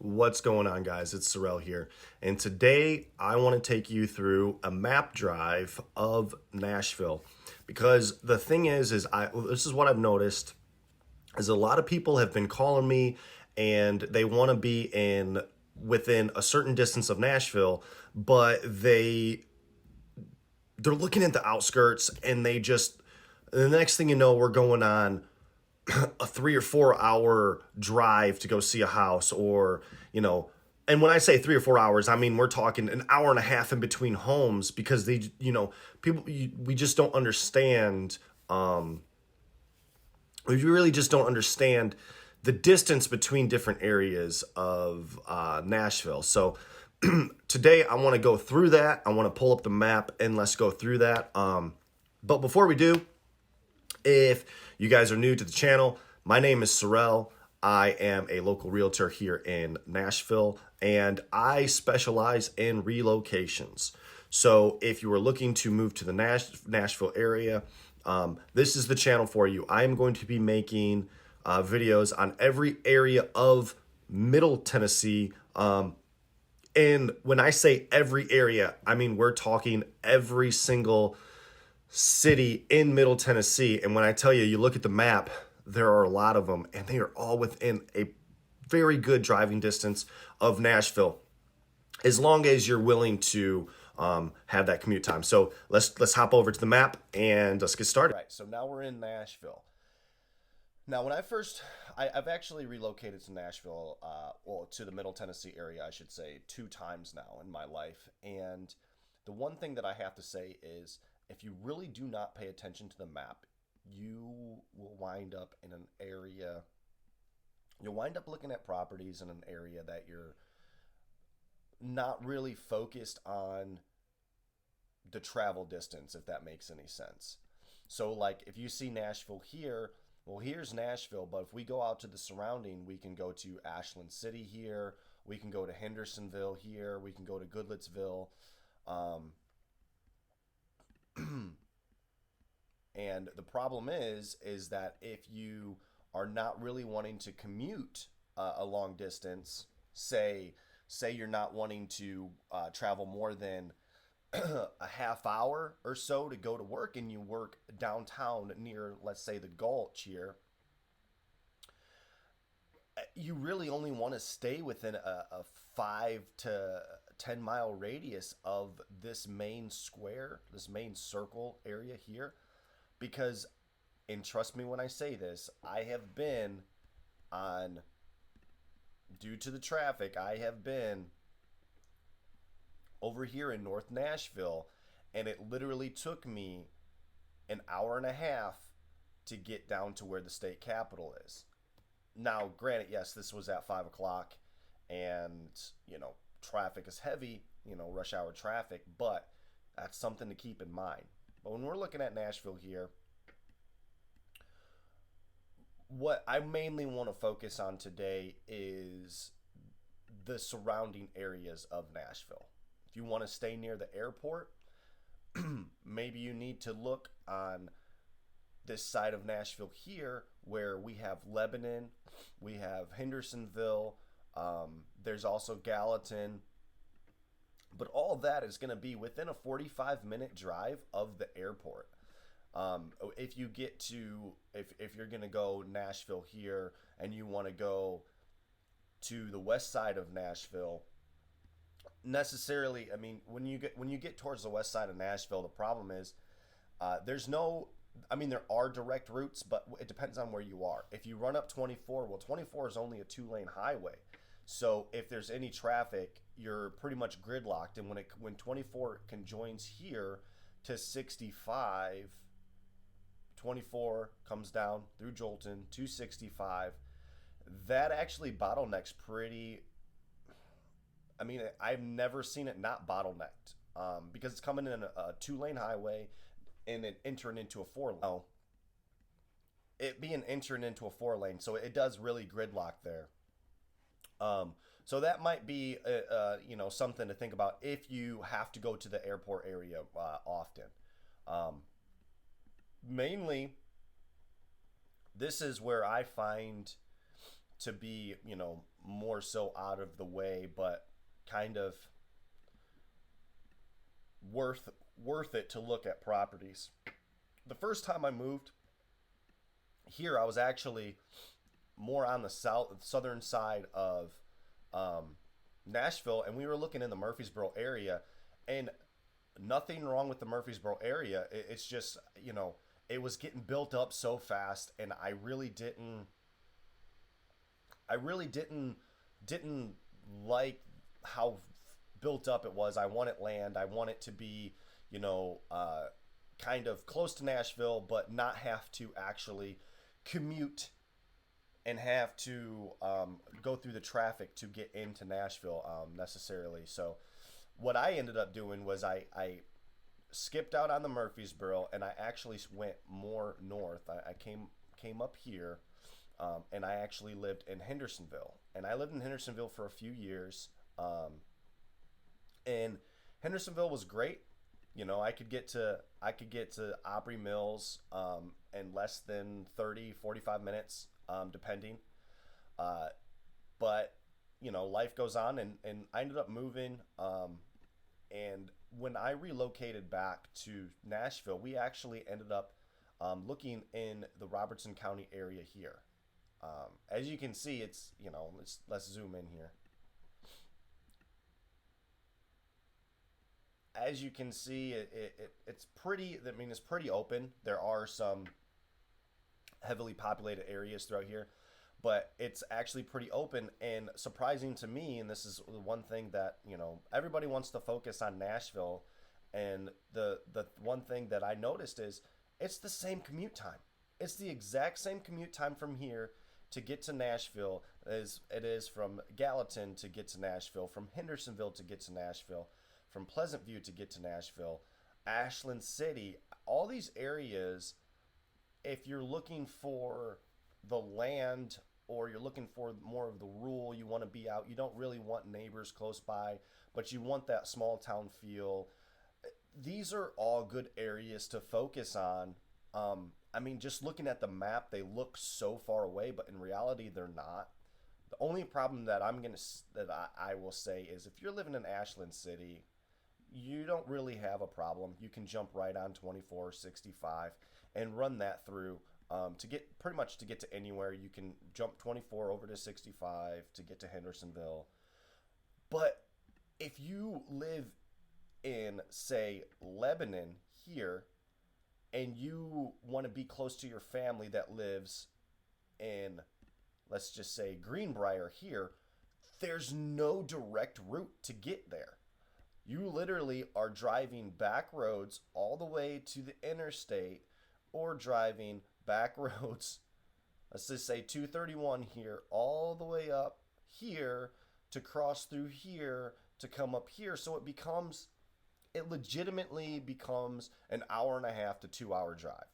What's going on, guys? It's Cyrell here, and today I want to take you through a map drive of Nashville, because the thing is this is what I've noticed is a lot of people have been calling me, and they want to be in within a certain distance of Nashville, but they're looking at the outskirts, and the next thing you know, we're going on a 3 or 4 hour drive to go see a house, or and when I say 3 or 4 hours, I mean we're talking an hour and a half in between homes, because we just don't understand. We really just don't understand the distance between different areas of Nashville. So today I want to go through that. I want to pull up the map and let's go through that. But before we do, if you guys are new to the channel, my name is Cyrell. I am a local realtor here in Nashville, and I specialize in relocations. So if you are looking to move to the Nashville area, this is the channel for you. I am going to be making videos on every area of Middle Tennessee. And when I say every area, I mean we're talking every single city in Middle Tennessee. And when I tell you, you look at the map, there are a lot of them, and they are all within a very good driving distance of Nashville, as long as you're willing to have that commute time. So let's hop over to the map and let's get started. Right, so now we're in Nashville. Now, when I've actually relocated to Nashville, to the Middle Tennessee area, I should say, 2 times now in my life. And the one thing that I have to say is, if you really do not pay attention to the map, you will wind up in an area, you'll wind up looking at properties in an area that you're not really focused on the travel distance, if that makes any sense. So like if you see Nashville here, well, here's Nashville, but if we go out to the surrounding, we can go to Ashland City here, we can go to Hendersonville here, we can go to Goodlettsville. And the problem is that if you are not really wanting to commute a long distance, say you're not wanting to travel more than a half hour or so to go to work, and you work downtown near, let's say, the Gulch here, you really only want to stay within a 5 to 10 mile radius of this main square, this main circle area here. Because, and trust me when I say this, I have been due to the traffic, I have been over here in North Nashville, and it literally took me an hour and a half to get down to where the state capitol is. Now, granted, yes, this was at 5 o'clock, and, traffic is heavy, rush hour traffic, but that's something to keep in mind. But when we're looking at Nashville here, what I mainly want to focus on today is the surrounding areas of Nashville. If you want to stay near the airport, maybe you need to look on this side of Nashville here, where we have Lebanon, we have Hendersonville, there's also Gallatin. But all that is going to be within a 45-minute drive of the airport. If you get to, if you're going to go Nashville here and you want to go to the west side of Nashville, necessarily, I mean, when you get towards the west side of Nashville, the problem is there are direct routes, but it depends on where you are. If you run up 24, well, 24 is only a 2-lane highway. So if there's any traffic, you're pretty much gridlocked. And when 24 conjoins here to 65, 24 comes down through Jolton to 65, that actually bottlenecks pretty. I mean, I've never seen it not bottlenecked, because it's coming in a 2-lane highway and then entering into a 4-lane. Now, it being entering into a 4-lane, so it does really gridlock there. So that might be, something to think about if you have to go to the airport area often. Mainly, this is where I find to be, more so out of the way, but kind of worth it to look at properties. The first time I moved here, I was actually more on the southern side of Nashville, and we were looking in the Murfreesboro area, and nothing wrong with the Murfreesboro area. It's just, it was getting built up so fast, and I really didn't like how built up it was. I wanted land. I want it to be, kind of close to Nashville, but not have to actually commute and have to go through the traffic to get into Nashville necessarily. So what I ended up doing was I skipped out on the Murfreesboro, and I actually went more north. I came up here, and I actually lived in Hendersonville. And I lived in Hendersonville for a few years. And Hendersonville was great. I could get to Opry Mills in less than 30-45 minutes, depending. But life goes on, and I ended up moving. And when I relocated back to Nashville, we actually ended up looking in the Robertson County area here. As you can see, let's zoom in here. As you can see, it's pretty. I mean, it's pretty open. There are some heavily populated areas throughout here, but it's actually pretty open and surprising to me. And this is the one thing that everybody wants to focus on Nashville, and the one thing that I noticed is it's the same commute time. It's the exact same commute time from here to get to Nashville as it is from Gallatin to get to Nashville, from Hendersonville to get to Nashville, from Pleasant View to get to Nashville, Ashland City, all these areas. If you're looking for the land, or you're looking for more of the rural, you want to be out, you don't really want neighbors close by, but you want that small town feel. These are all good areas to focus on. I mean, just looking at the map, they look so far away, but in reality, they're not. The only problem that I will say is if you're living in Ashland City, you don't really have a problem. You can jump right on 2465 and run that through to get to anywhere. You can jump 24 over to 65 to get to Hendersonville. But if you live in, say, Lebanon here, and you want to be close to your family that lives in, let's just say, Greenbrier here, there's no direct route to get there. You literally are driving back roads all the way to the interstate, or driving back roads, let's just say 231 here, all the way up here to cross through here to come up here. So it legitimately becomes an hour and a half to 2 hour drive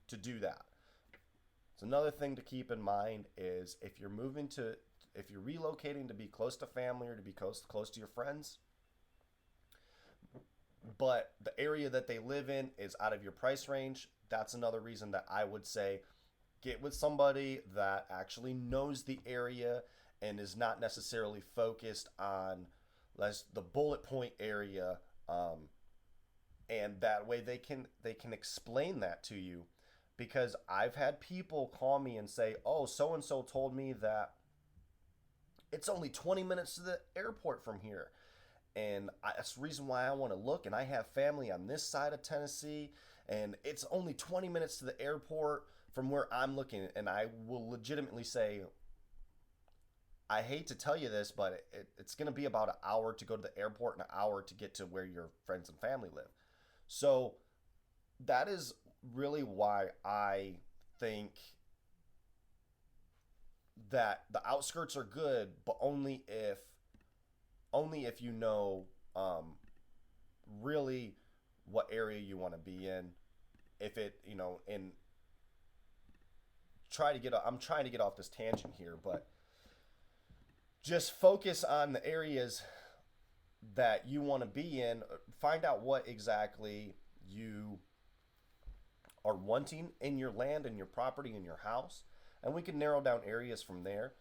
to do that. So another thing to keep in mind is if you're relocating to be close to family or to be close to your friends, but the area that they live in is out of your price range, that's another reason that I would say get with somebody that actually knows the area and is not necessarily focused on the bullet point area, and that way they can explain that to you. Because I've had people call me and say, oh, so and so told me that it's only 20 minutes to the airport from here. And that's the reason why I want to look. And I have family on this side of Tennessee, and it's only 20 minutes to the airport from where I'm looking. And I will legitimately say, I hate to tell you this, but it's going to be about an hour to go to the airport and an hour to get to where your friends and family live. So that is really why I think that the outskirts are good, but only if you know really what area you want to be in. If it, and I'm trying to get off this tangent here, but just focus on the areas that you want to be in. Find out what exactly you are wanting in your land and your property and your house, and we can narrow down areas from there.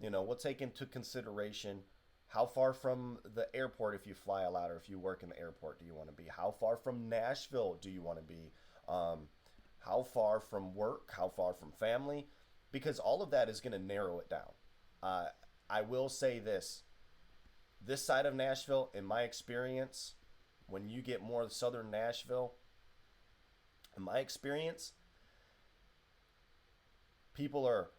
we'll take into consideration how far from the airport, if you fly a lot or if you work in the airport, do you want to be? How far from Nashville do you want to be? How far from work? How far from family? Because all of that is going to narrow it down. I will say this side of Nashville, in my experience, when you get more southern Nashville, in my experience, people are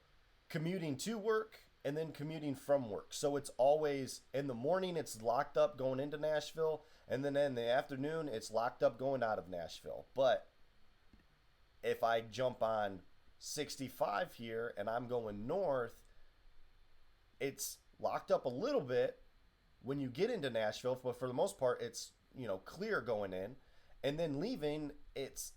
commuting to work and then commuting from work. So it's always in the morning, it's locked up going into Nashville, and then in the afternoon, it's locked up going out of Nashville. But if I jump on 65 here and I'm going north, it's locked up a little bit when you get into Nashville, but for the most part, it's clear going in, and then leaving. It's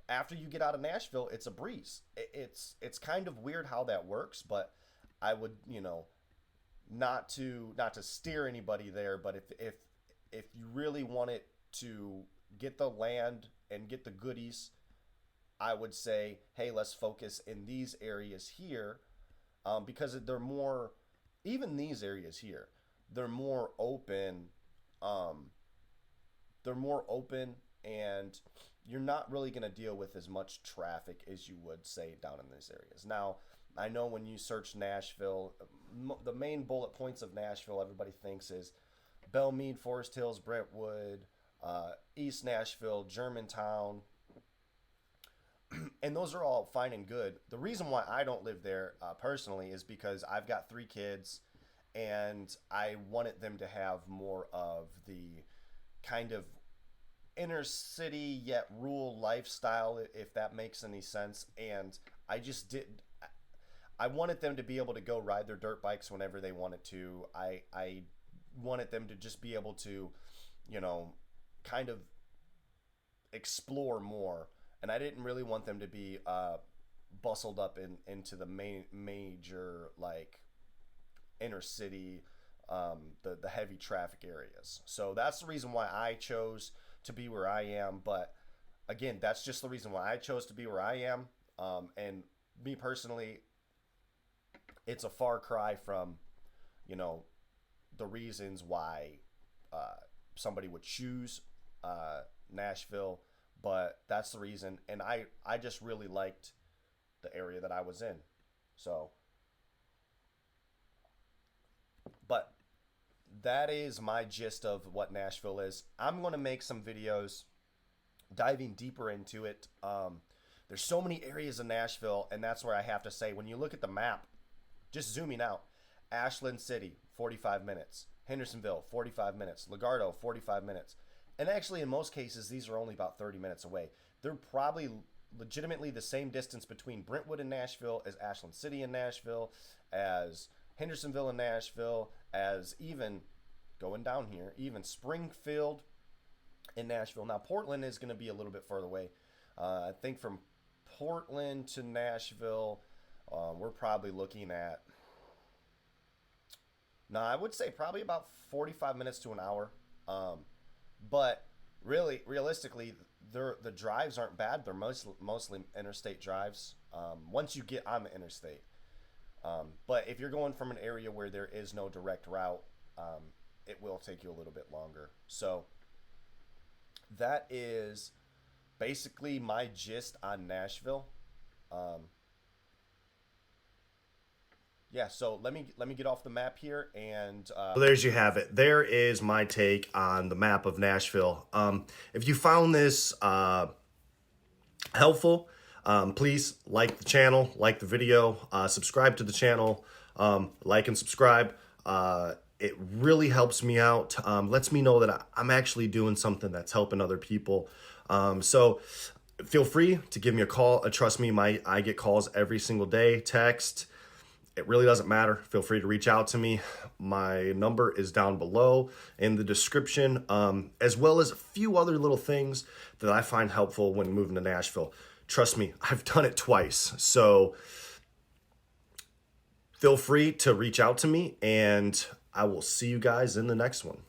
after you get out of Nashville, it's a breeze. It's kind of weird how that works, but I would not to steer anybody there, but if you really want it to get the land and get the goodies, I would say, hey, let's focus in these areas here, because they're more, even these areas here, they're more open. They're more open, and you're not really going to deal with as much traffic as you would say down in these areas. Now, I know when you search Nashville, the main bullet points of Nashville everybody thinks is Belmead, Forest Hills, Brentwood, East Nashville, Germantown, and those are all fine and good. The reason why I don't live there personally is because I've got 3 kids, and I wanted them to have more of the kind of inner city yet rural lifestyle, if that makes any sense. And I just didn't. I wanted them to be able to go ride their dirt bikes whenever they wanted to. I wanted them to just be able to, kind of explore more. And I didn't really want them to be bustled up into the major, like, inner city, the heavy traffic areas. So that's the reason why I chose to be where I am. But again, that's just the reason why I chose to be where I am. And me personally, it's a far cry from, the reasons why somebody would choose Nashville. But that's the reason. And I just really liked the area that I was in. So, but that is my gist of what Nashville is. I'm going to make some videos diving deeper into it. There's so many areas in Nashville, and that's where I have to say, when you look at the map, just zooming out, Ashland City, 45 minutes. Hendersonville, 45 minutes. Legardo, 45 minutes. And actually, in most cases, these are only about 30 minutes away. They're probably legitimately the same distance between Brentwood and Nashville as Ashland City and Nashville, as Hendersonville and Nashville, as even going down here, even Springfield and Nashville. Now, Portland is going to be a little bit further away. I think from Portland to Nashville, we're probably looking at, no, I would say probably about 45 minutes to an hour. But really, realistically, the drives aren't bad. They're mostly interstate drives once you get on the interstate. But if you're going from an area where there is no direct route, it will take you a little bit longer. So that is basically my gist on Nashville. Yeah, so let me get off the map here, and well, there's you have it. There is my take on the map of Nashville. If you found this helpful, please like the channel, like the video, subscribe to the channel, like and subscribe. It really helps me out, lets me know that I'm actually doing something that's helping other people. So feel free to give me a call. Trust me, I get calls every single day, text. It really doesn't matter. Feel free to reach out to me. My number is down below in the description, as well as a few other little things that I find helpful when moving to Nashville. Trust me, I've done it twice. So feel free to reach out to me, and I will see you guys in the next one.